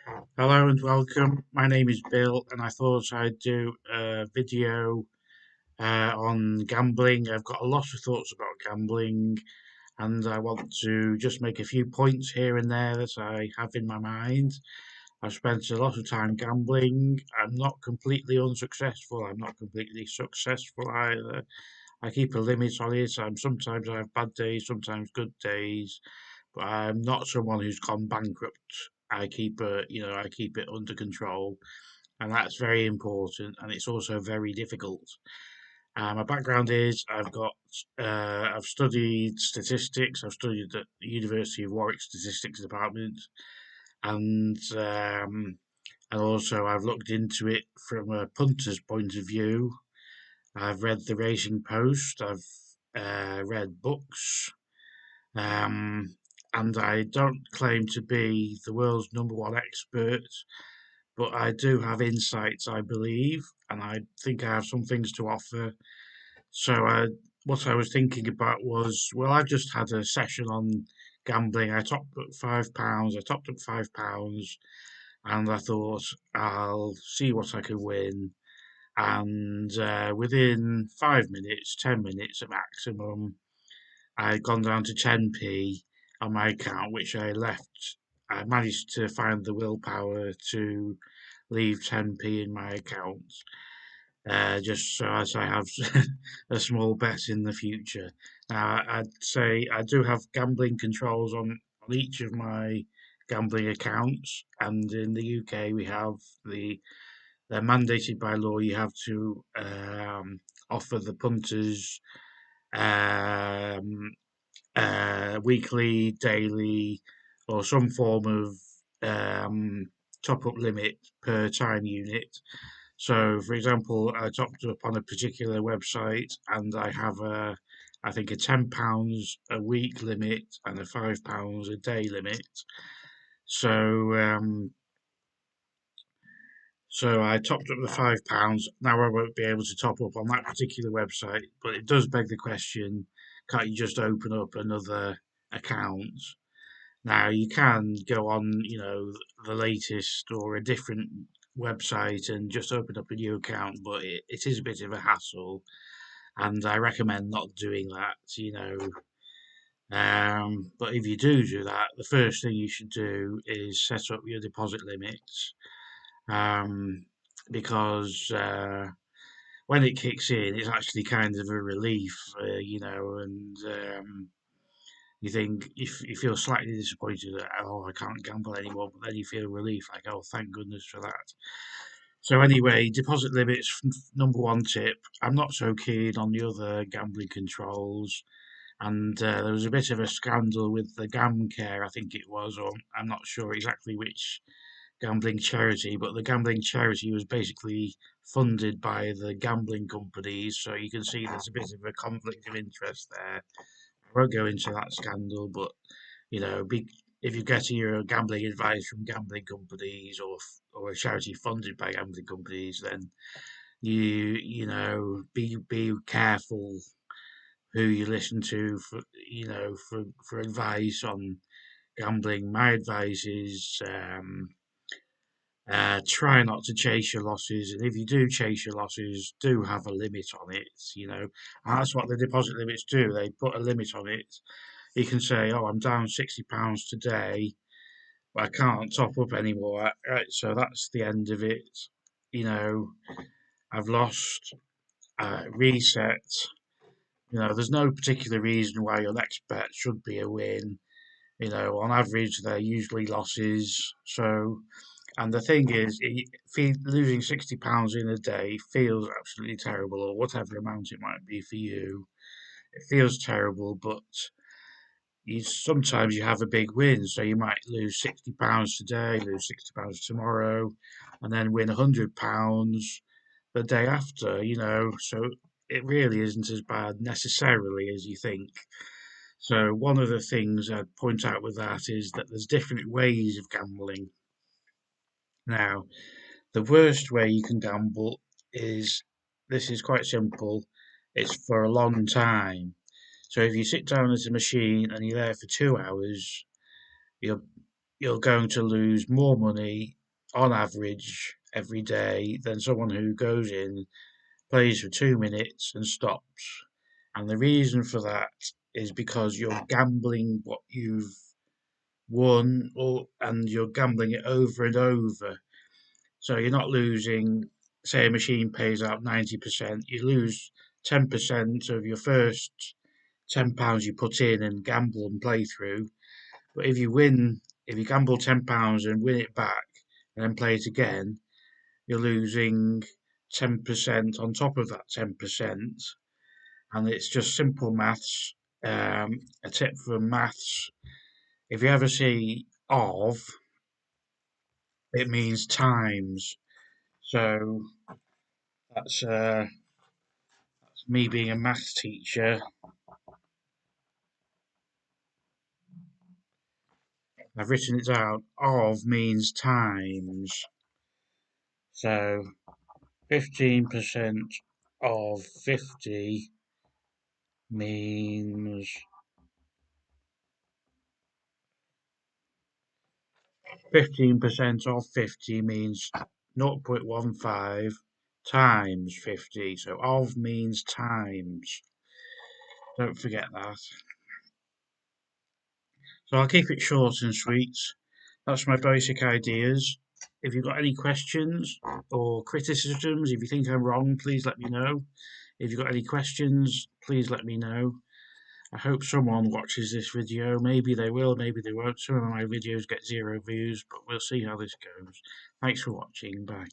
Hello and welcome. My name is Bill, and I thought I'd do a video on gambling. I've got a lot of thoughts about gambling, and I want to just make a few points here and there that I have in my mind. I've spent a lot of time gambling. I'm not completely unsuccessful. I'm not completely successful either. I keep a limit on it. Sometimes I have bad days, sometimes good days, but I'm not someone who's gone bankrupt. I keep it under control, and that's very important. And it's also very difficult. My background is I've studied statistics. I've studied at the University of Warwick Statistics Department, and also I've looked into it from a punter's point of view. I've read the Racing Post. I've read books. Um, and I don't claim to be the world's number one expert, but I do have insights, I believe, and I think I have some things to offer. What I was thinking about was, well, I've just had a session on gambling. I topped up £5. I topped up £5, and I thought I'll see what I can win. And within 5 minutes, 10 minutes at maximum, I'd gone down to 10p on my account, which I left. I managed to find the willpower to leave 10p in my account, just so as I have a small bet in the future. Now, I'd say I do have gambling controls on each of my gambling accounts, and in the UK we have they're mandated by law. You have to offer the punters um, weekly, daily, or some form of um, top up limit per time unit. So, for example, I topped up on a particular website and I think a £10 a week limit and a £5 a day limit. So, so I topped up the £5. Now I won't be able to top up on that particular website, but it does beg the question: can't you just open up another account? Now you can go on, the latest or a different website and just open up a new account, but it is a bit of a hassle, and I recommend not doing that. But if you do that, the first thing you should do is set up your deposit limits, um, because when it kicks in, it's actually kind of a relief, and you think you feel slightly disappointed that, oh, I can't gamble anymore, but then you feel relief, like, oh, thank goodness for that. So anyway, deposit limits, number one tip. I'm not so keen on the other gambling controls, and there was a bit of a scandal with the Gam Care, I think it was, or I'm not sure exactly which gambling charity, but the gambling charity was basically funded by the gambling companies, so you can see there's a bit of a conflict of interest there. I won't go into that scandal, but if you're getting your gambling advice from gambling companies or a charity funded by gambling companies, then be careful who you listen to for advice on gambling. My advice is try not to chase your losses, and if you do chase your losses, do have a limit on it. And that's what the deposit limits do. They put a limit on it. You can say, "Oh, I'm down £60 today, but I can't top up anymore." Right, so that's the end of it. You know, I've lost. Reset. There's no particular reason why your next bet should be a win. On average, they're usually losses. So, and the thing is, losing £60 in a day feels absolutely terrible, or whatever amount it might be for you. It feels terrible, but sometimes you have a big win. So you might lose £60 today, lose £60 tomorrow, and then win £100 the day after. So it really isn't as bad necessarily as you think. So one of the things I'd point out with that is that there's different ways of gambling. Now, the worst way you can gamble is this is quite simple. It's for a long time. So if you sit down at a machine and you're there for 2 hours, you're you're going to lose more money on average every day than someone who goes in, plays for 2 minutes and stops. And the reason for that is because you're gambling what you've won, and you're gambling it over and over. So you're not losing, say a machine pays out 90%, you lose 10% of your first £10 you put in and gamble and play through. But if you gamble £10 and win it back and then play it again, you're losing 10% on top of that 10%. And it's just simple maths. A tip for maths: if you ever see of, it means times. So that's me being a maths teacher. I've written it down. Of means times. So 15% of 50 means 15% of 50 means 0.15 times 50. So of means times. Don't forget that. So I'll keep it short and sweet. That's my basic ideas. If you've got any questions or criticisms, if you think I'm wrong, please let me know. If you've got any questions, please let me know. I hope someone watches this video. Maybe they will, maybe they won't. Some of my videos get 0 views, but we'll see how this goes. Thanks for watching. Bye.